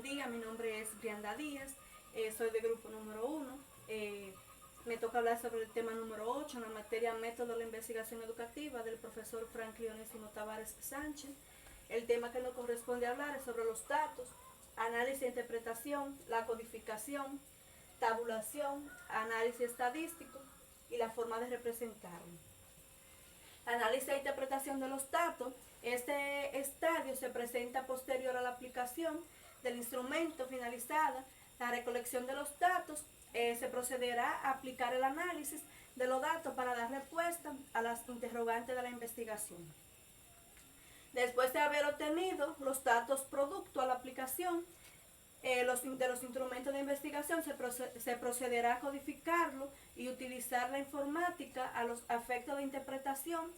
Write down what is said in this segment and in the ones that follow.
buen día, mi nombre es Brianda Díaz, soy de grupo número 1. Me toca hablar sobre el tema número 8, en la materia Método de la Investigación Educativa del profesor Franklin Onésimo Tavares Sánchez. El tema que nos corresponde hablar es sobre los datos, análisis e interpretación, la codificación, tabulación, análisis estadístico y la forma de representarlo. Análisis e interpretación de los datos. Este estadio se presenta posterior a la aplicación del instrumento finalizada. La recolección de los datos se procederá a aplicar el análisis de los datos para dar respuesta a las interrogantes de la investigación. Después de haber obtenido los datos producto a la aplicación de los instrumentos de investigación, se procederá a codificarlo y utilizar la informática a los efectos de interpretación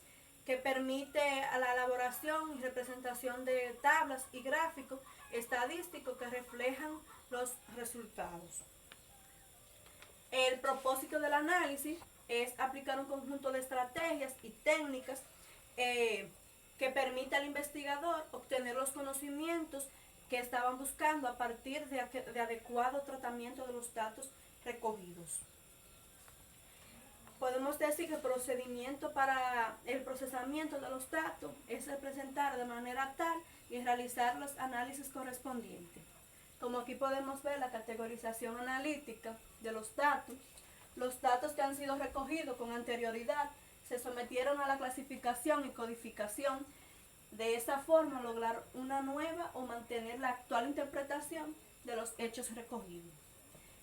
que permite a la elaboración y representación de tablas y gráficos estadísticos que reflejan los resultados. El propósito del análisis es aplicar un conjunto de estrategias y técnicas que permita al investigador obtener los conocimientos que estaban buscando a partir de adecuado tratamiento de los datos recogidos. Podemos decir que el procedimiento para el procesamiento de los datos es representar de manera tal y realizar los análisis correspondientes. Como aquí podemos ver la categorización analítica de los datos que han sido recogidos con anterioridad se sometieron a la clasificación y codificación. De esta forma lograr una nueva o mantener la actual interpretación de los hechos recogidos.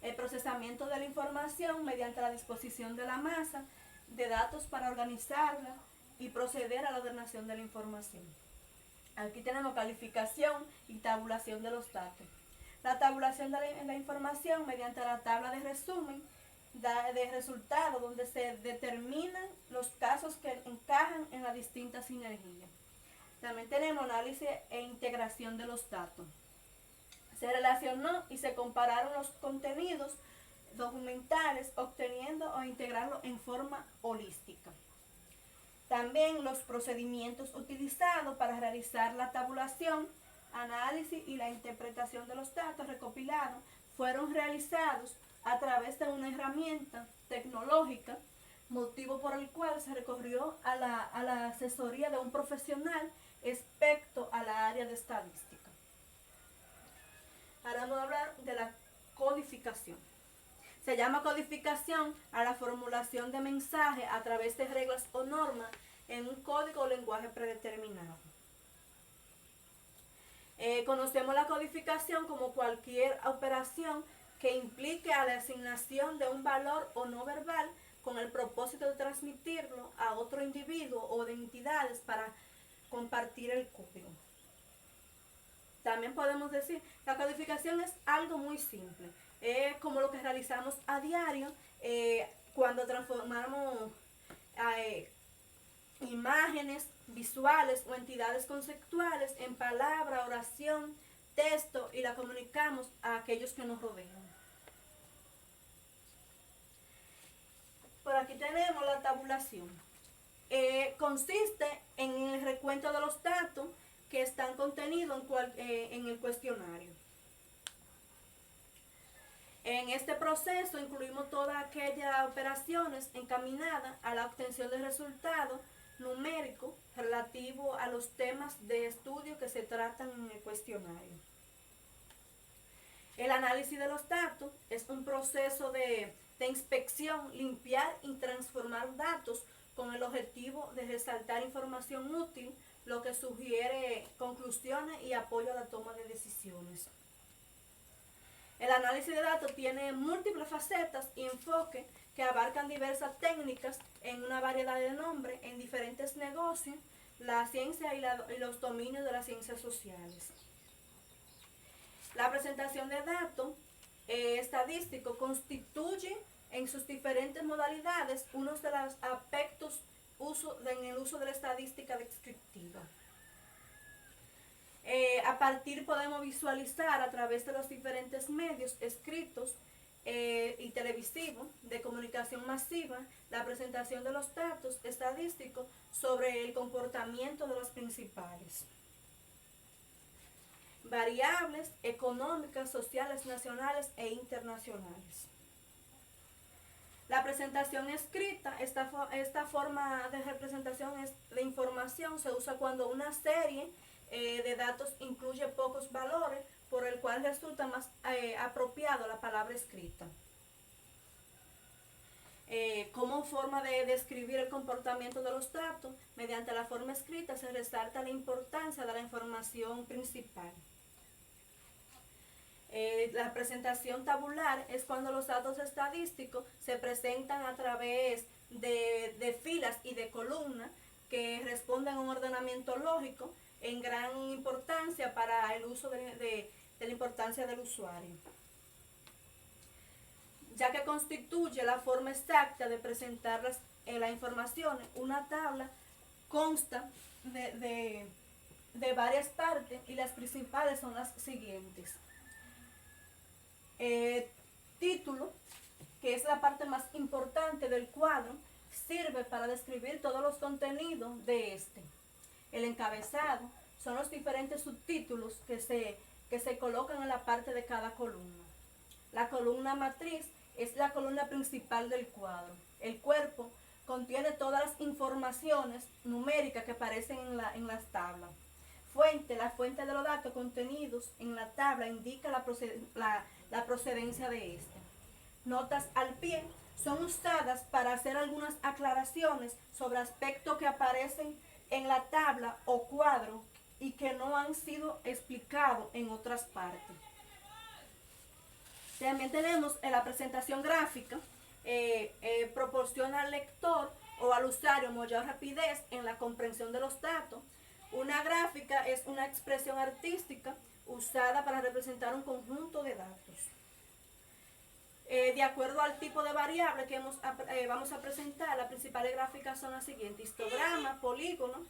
El procesamiento de la información mediante la disposición de la masa de datos para organizarla y proceder a la ordenación de la información. Aquí tenemos calificación y tabulación de los datos. La tabulación de la información mediante la tabla de resumen de resultados donde se determinan los casos que encajan en las distintas sinergias. También tenemos análisis e integración de los datos. Se relacionó y se compararon los contenidos documentales obteniendo o integrarlo en forma holística. También los procedimientos utilizados para realizar la tabulación, análisis y la interpretación de los datos recopilados fueron realizados a través de una herramienta tecnológica, motivo por el cual se recurrió a la asesoría de un profesional experto a la área de estadística. Ahora vamos a hablar de la codificación. Se llama codificación a la formulación de mensajes a través de reglas o normas en un código o lenguaje predeterminado. Conocemos la codificación como cualquier operación que implique a la asignación de un valor o no verbal con el propósito de transmitirlo a otro individuo o de entidades para compartir el código. También podemos decir, la codificación es algo muy simple. Es como lo que realizamos a diario cuando transformamos imágenes visuales o entidades conceptuales en palabra, oración, texto y la comunicamos a aquellos que nos rodean. Por aquí tenemos la tabulación. Consiste en el recuento de los datos que están contenidos en el cuestionario. En este proceso incluimos todas aquellas operaciones encaminadas a la obtención de resultados numéricos relativos a los temas de estudio que se tratan en el cuestionario. El análisis de los datos es un proceso de inspección, limpiar y transformar datos con el objetivo de resaltar información útil, lo que sugiere conclusiones y apoyo a la toma de decisiones. El análisis de datos tiene múltiples facetas y enfoques que abarcan diversas técnicas en una variedad de nombres en diferentes negocios, la ciencia y los dominios de las ciencias sociales. La presentación de datos estadísticos constituye en sus diferentes modalidades uno de los aspectos en el uso de la estadística descriptiva. A partir podemos visualizar a través de los diferentes medios escritos y televisivos de comunicación masiva la presentación de los datos estadísticos sobre el comportamiento de los principales. variables económicas, sociales, nacionales e internacionales. La presentación escrita, esta forma de representación de información se usa cuando una serie de datos incluye pocos valores, por el cual resulta más apropiado la palabra escrita. Como forma de describir el comportamiento de los datos, mediante la forma escrita se resalta la importancia de la información principal. La presentación tabular es cuando los datos estadísticos se presentan a través de filas y de columnas que responden a un ordenamiento lógico en gran importancia para el uso de la importancia del usuario, ya que constituye la forma exacta de presentar la información. Una tabla consta de varias partes y las principales son las siguientes. Título, que es la parte más importante del cuadro, sirve para describir todos los contenidos de este. El encabezado son los diferentes subtítulos que se colocan en la parte de cada columna. La columna matriz es la columna principal del cuadro. El cuerpo contiene todas las informaciones numéricas que aparecen en las tablas. Fuente, la fuente de los datos contenidos en la tabla indica la procedencia de este. Notas al pie son usadas para hacer algunas aclaraciones sobre aspectos que aparecen en la tabla o cuadro y que no han sido explicados en otras partes. También tenemos la presentación gráfica, proporciona al lector o al usuario mayor rapidez en la comprensión de los datos. Una gráfica es una expresión artística usada para representar un conjunto de datos. De acuerdo al tipo de variable que vamos a presentar, las principales gráficas son las siguientes: histograma, polígono,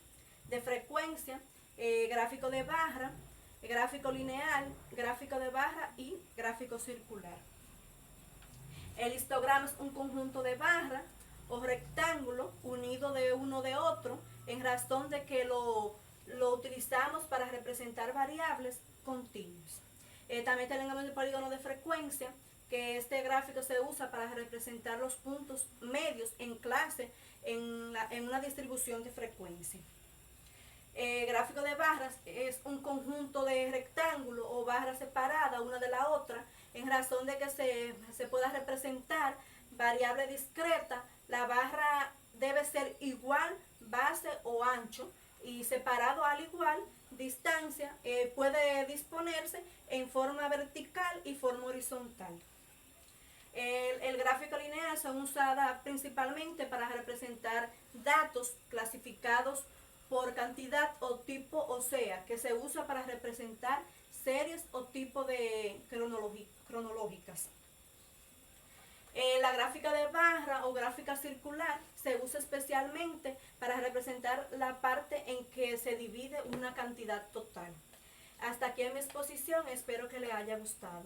de frecuencia, gráfico de barra, gráfico lineal, gráfico de barra y gráfico circular. El histograma es un conjunto de barras o rectángulo unido de uno de otro, en razón de que lo utilizamos para representar variables continuas. También tenemos el polígono de frecuencia, que este gráfico se usa para representar los puntos medios en clase en una distribución de frecuencia. Gráfico de barras es un conjunto de rectángulos o barras separadas una de la otra, en razón de que se pueda representar variable discreta. La barra debe ser igual base o ancho y separado al igual distancia. Puede disponerse en forma vertical y forma horizontal. El gráfico lineal son usadas principalmente para representar datos clasificados por cantidad o tipo, o sea, que se usa para representar series o tipo de cronológicas. La gráfica de barra o gráfica circular se usa especialmente para representar la parte en que se divide una cantidad total. Hasta aquí en mi exposición, espero que les haya gustado.